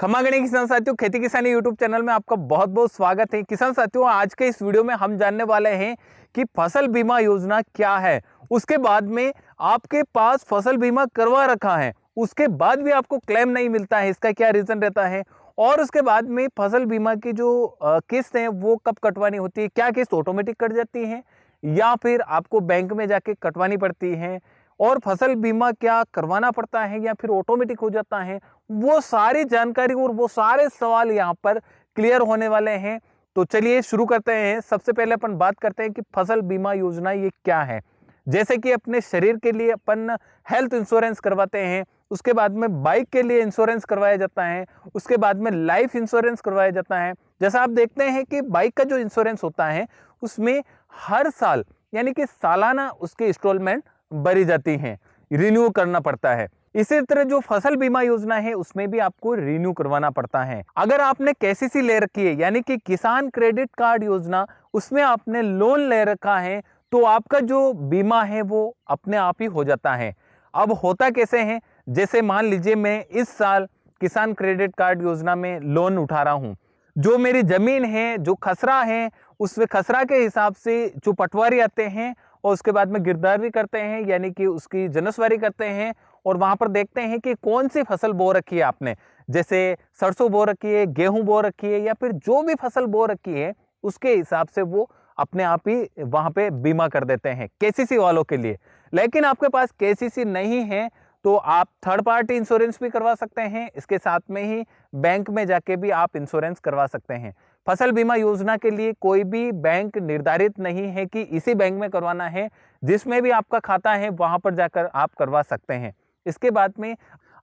खमा गणी किसान साथियों, खेती किसानी यूट्यूब चैनल में आपका बहुत बहुत स्वागत है। किसान साथियों, आज के इस वीडियो में हम जानने वाले हैं कि फसल बीमा योजना क्या है। उसके बाद में आपके पास फसल बीमा करवा रखा है, उसके बाद भी आपको क्लेम नहीं मिलता है, इसका क्या रीजन रहता है। और उसके बाद में फसल बीमा की जो किस्त है वो कब कटवानी होती है, क्या किस्त ऑटोमेटिक कट जाती है या फिर आपको बैंक में जाके कटवानी पड़ती है, और फसल बीमा क्या करवाना पड़ता है या फिर ऑटोमेटिक हो जाता है। वो सारी जानकारी और वो सारे सवाल यहाँ पर क्लियर होने वाले हैं। तो चलिए शुरू करते हैं। सबसे पहले अपन बात करते हैं कि फसल बीमा योजना ये क्या है। जैसे कि अपने शरीर के लिए अपन हेल्थ इंश्योरेंस करवाते हैं, उसके बाद में बाइक के लिए इंश्योरेंस करवाया जाता है, उसके बाद में लाइफ इंश्योरेंस करवाया जाता है। जैसा आप देखते हैं कि बाइक का जो इंश्योरेंस होता है उसमें हर साल यानी कि सालाना उसकी इंस्टॉलमेंट भरी जाती हैं, रिन्यू करना पड़ता है। इसी तरह जो फसल बीमा योजना है उसमें भी आपको रिन्यू करवाना पड़ता है। अगर आपने केसीसी ले रखी है यानी कि किसान क्रेडिट कार्ड योजना, उसमें आपने लोन ले रखा है, तो आपका जो बीमा है वो अपने आप ही हो जाता है। अब होता कैसे है, जैसे मान लीजिए मैं इस साल किसान क्रेडिट कार्ड योजना में लोन उठा रहा हूं, जो मेरी जमीन है, जो खसरा है, उसमें खसरा के हिसाब से जो पटवारी आते हैं और उसके बाद में गिरदावरी करते हैं यानी कि उसकी जनस्वारी करते हैं, और वहां पर देखते हैं कि कौन सी फसल बो रखी है आपने, जैसे सरसों बो रखी है, गेहूं बो रखी है, या फिर जो भी फसल बो रखी है उसके हिसाब से वो अपने आप ही वहां पे बीमा कर देते हैं केसीसी वालों के लिए। लेकिन आपके पास केसीसी नहीं है तो आप थर्ड पार्टी इंश्योरेंस भी करवा सकते हैं, इसके साथ में ही बैंक में जाके भी आप इंश्योरेंस करवा सकते हैं। फसल बीमा योजना के लिए कोई भी बैंक निर्धारित नहीं है कि इसी बैंक में करवाना है, जिसमें भी आपका खाता है वहां पर जाकर आप करवा सकते हैं। इसके बाद में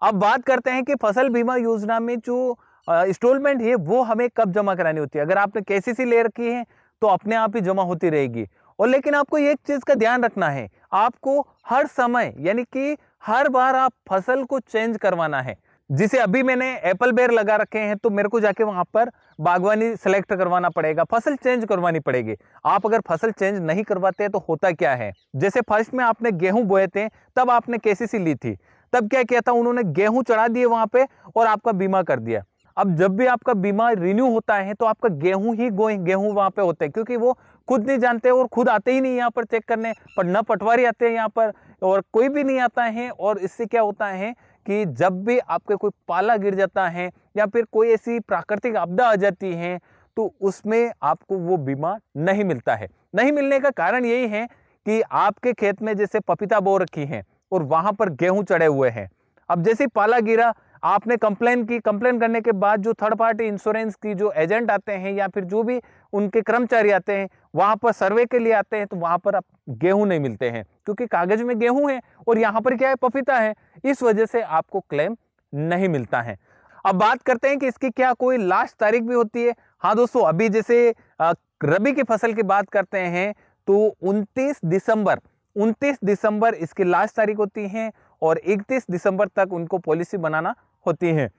अब बात करते हैं कि फसल बीमा योजना में जो इंस्टॉलमेंट है वो हमें कब जमा करानी होती है। अगर आपने केसीसी ले रखी है तो अपने आप ही जमा होती रहेगी, और लेकिन आपको एक चीज का ध्यान रखना है, आपको हर समय यानी कि हर बार आप फसल को चेंज करवाना है। जिसे अभी मैंने एप्पल बेर लगा रखे हैं तो मेरे को जाके वहां पर बागवानी सेलेक्ट करवाना पड़ेगा, फसल चेंज करवानी पड़ेगी। आप अगर फसल चेंज नहीं करवाते तो होता क्या है, जैसे फर्स्ट में आपने गेहूं बोए थे, तब आपने केसीसी ली थी, तब क्या किया था, उन्होंने गेहूं चढ़ा दिए वहां पे और आपका बीमा कर दिया। अब जब भी आपका बीमा रिन्यू होता है तो आपका गेहूं ही गेहूं वहां पे होते हैं, क्योंकि वो खुद नहीं जानते और खुद आते ही नहीं यहाँ पर चेक करने, पर न पटवारी आते हैं यहाँ पर और कोई भी नहीं आता है। और इससे क्या होता है कि जब भी आपके कोई पाला गिर जाता है या फिर कोई ऐसी प्राकृतिक आपदा आ जाती है तो उसमें आपको वो बीमा नहीं मिलता है। नहीं मिलने का कारण यही है कि आपके खेत में जैसे पपीता बो रखी है और वहां पर गेहूं चढ़े हुए हैं। अब जैसे पाला गिरा, आपने कंप्लेन की, कंप्लेन करने के बाद जो थर्ड पार्टी इंश्योरेंस की जो एजेंट आते हैं या फिर जो भी उनके कर्मचारी आते हैं वहां पर सर्वे के लिए आते हैं, तो वहां पर आप गेहूं नहीं मिलते हैं, क्योंकि कागज में गेहूं है और यहाँ पर क्या है, पपीता है। इस वजह से आपको क्लेम नहीं मिलता है। अब बात करते हैं कि इसकी क्या कोई लास्ट तारीख भी होती है। हाँ दोस्तों, अभी जैसे रबी की फसल की बात करते हैं तो 29 दिसंबर इसकी लास्ट तारीख होती है और 31 दिसंबर तक उनको पॉलिसी बनाना होती है।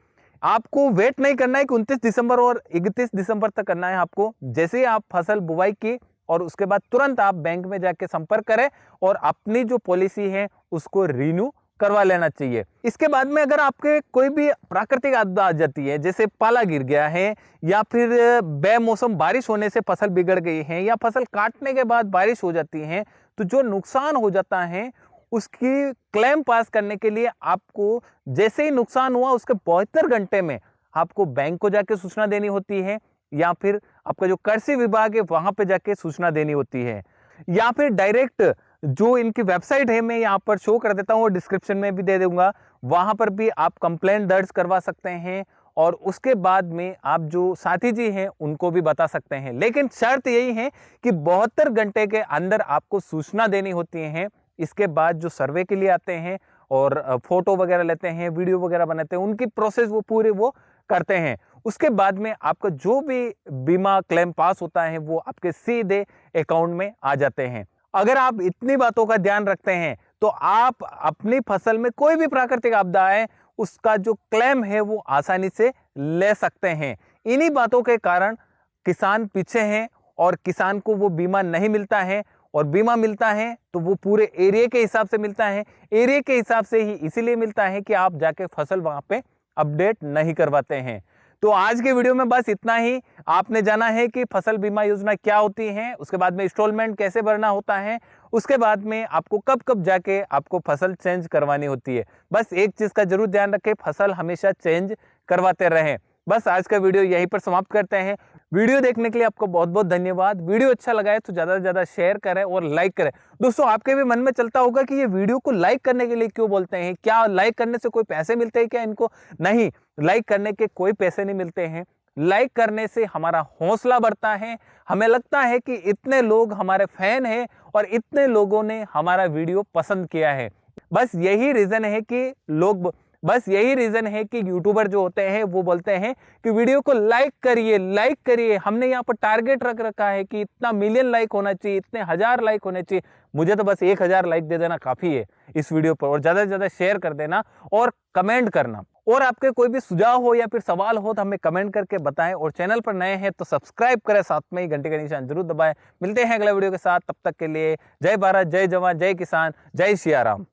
आपको वेट नहीं करना है कि 29 दिसंबर और 31 दिसंबर तक करना है। आपको जैसे ही आप फसल बुवाई की और उसके बाद तुरंत आप बैंक में जाके संपर्क करें और अपनी जो पॉलिसी है उसको रिन्यू करवा लेना चाहिए। इसके बाद में अगर आपके कोई भी प्राकृतिक आपदा आ जाती है, जैसे पाला गिर गया है या फिर बेमौसम बारिश होने से फसल बिगड़ गई है या फसल काटने के बाद बारिश हो जाती है, तो जो नुकसान हो जाता है उसकी क्लेम पास करने के लिए आपको जैसे ही नुकसान हुआ उसके 72 घंटे में आपको बैंक को जाके सूचना देनी होती है, या फिर आपका जो कृषि विभाग है वहां पे जाके सूचना देनी होती है, या फिर डायरेक्ट जो इनकी वेबसाइट है मैं यहाँ पर शो कर देता हूँ और डिस्क्रिप्शन में भी दे दूंगा, वहां पर भी आप कंप्लेंट दर्ज करवा सकते हैं और उसके बाद में आप जो साथी जी हैं उनको भी बता सकते हैं। लेकिन शर्त यही है कि 72 घंटे के अंदर आपको सूचना देनी होती है। इसके बाद जो सर्वे के लिए आते हैं और फोटो वगैरह लेते हैं, वीडियो वगैरह बनाते हैं, उनकी प्रोसेस वो पूरे वो करते हैं। उसके बाद में आपका जो भी बीमा क्लेम पास होता है वो आपके सीधे अकाउंट में आ जाते हैं। अगर आप इतनी बातों का ध्यान रखते हैं तो आप अपनी फसल में कोई भी प्राकृतिक आपदा आए उसका जो क्लेम है वो आसानी से ले सकते हैं। इन्हीं बातों के कारण किसान पीछे हैं और किसान को वो बीमा नहीं मिलता है, और बीमा मिलता है तो वो पूरे एरिया के हिसाब से मिलता है। एरिया के हिसाब से ही इसीलिए मिलता है कि आप जाके फसल वहां पे अपडेट नहीं करवाते हैं। तो आज के वीडियो में बस इतना ही। आपने जाना है कि फसल बीमा योजना क्या होती है, उसके बाद में इंस्टॉलमेंट कैसे भरना होता है, उसके बाद में आपको कब कब जाके आपको फसल चेंज करवानी होती है। बस एक चीज का जरूर ध्यान रखें, फसल हमेशा चेंज करवाते रहें। बस आज का वीडियो यहीं पर समाप्त करते हैं। वीडियो देखने के लिए आपको बहुत बहुत धन्यवाद। वीडियो अच्छा लगा है तो ज्यादा से ज्यादा शेयर करें और लाइक करें। दोस्तों, आपके भी मन में चलता होगा कि ये वीडियो को लाइक करने के लिए क्यों बोलते हैं, क्या लाइक करने से कोई पैसे मिलते हैं क्या इनको? नहीं, लाइक करने के कोई पैसे नहीं मिलते हैं। लाइक करने से हमारा हौसला बढ़ता है। हमें लगता है कि इतने लोग हमारे फैन हैं और इतने लोगों ने हमारा वीडियो पसंद किया है। बस यही रीजन है कि यूट्यूबर जो होते हैं वो बोलते हैं कि वीडियो को लाइक करिए। हमने यहाँ पर टारगेट रख रखा है कि इतना मिलियन लाइक होना चाहिए, इतने 1000 लाइक होने चाहिए। मुझे तो बस 1000 लाइक दे देना काफी है इस वीडियो पर, और ज्यादा से ज्यादा शेयर कर देना और कमेंट करना। और आपके कोई भी सुझाव हो या फिर सवाल हो तो हमें कमेंट करके बताएं। और चैनल पर नए हैं तो सब्सक्राइब करें, साथ में ही घंटे का निशान जरूर दबाएं। मिलते हैं अगले वीडियो के साथ, तब तक के लिए जय भारत, जय जवान, जय किसान, जय सिया राम।